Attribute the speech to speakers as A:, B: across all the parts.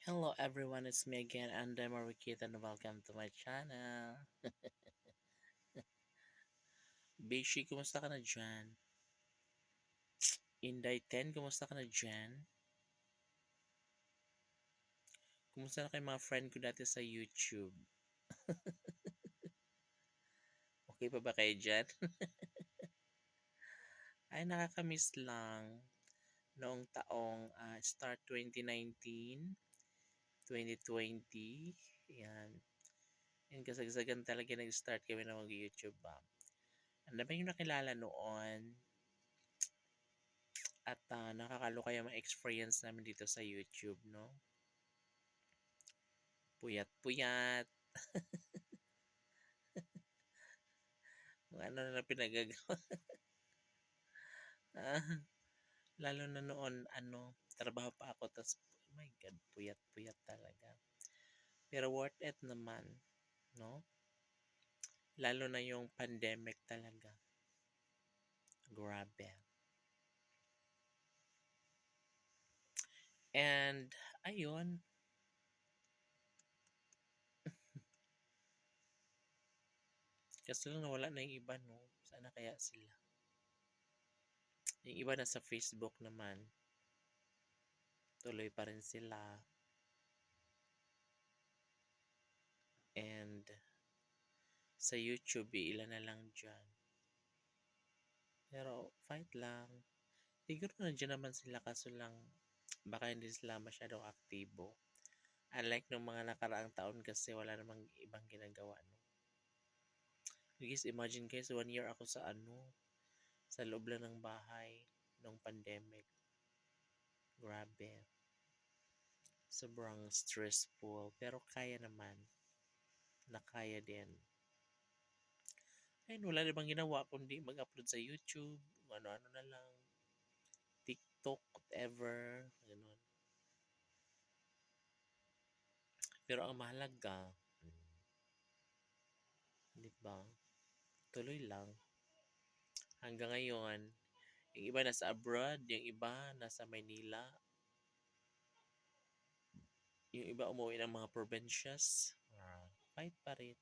A: Hello everyone, it's me again, and I'm Marikita, and welcome to my channel. Beshi, kumusta ka na dyan? Inday 10, kumusta ka na dyan? Kumusta na kayo mga friend ko dati sa YouTube? Okay pa ba kayo dyan? Ay, nakakamiss lang. Noong taong start 2019, 2020, yan. Yan, kasagsagan talaga nag-start kami na mag-YouTube ba. Ang dami yung nakilala noon. At nakakaloka yung mga experience namin dito sa YouTube, no? Puyat-puyat, kung ano na pinagagawa. Ah, lalo na noon, trabaho pa ako, tas, oh my God, puyat-puyat talaga. Pero worth it naman, no? Lalo na yung pandemic talaga. Grabe. And, ayun, kasi lang nawala na yung iba, no? Sana kaya sila. Yung iba na sa Facebook naman, tuloy pa rin sila. And, sa YouTube, ilan na lang dyan. Pero, fight lang. Siguro nandiyan naman sila kaso lang baka hindi sila masyadong aktibo. Unlike nung mga nakaraang taon kasi wala namang ibang ginagawa, no? Guys, imagine guys, 1 year ako sa sa loob lang ng bahay nung pandemic. Grabe. Sobrang stressful. Pero kaya naman. Nakaya din. Ayun, wala namang ginawa kundi mag-upload sa YouTube. Ano-ano na lang. TikTok, whatever. Ganun. Pero ang mahalaga, di ba? Tuloy lang. Hanggang ngayon, yung iba nasa abroad, yung iba nasa Maynila, yung iba umuwi ng mga provinces. Fight pa rin.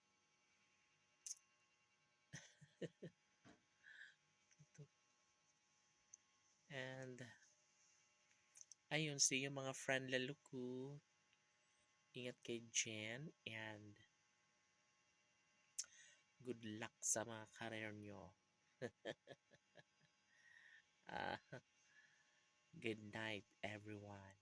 A: And, ayun, see you mga friend laluku. Ingat kay Jen. And, good luck sa mga career nyo. Good night, everyone.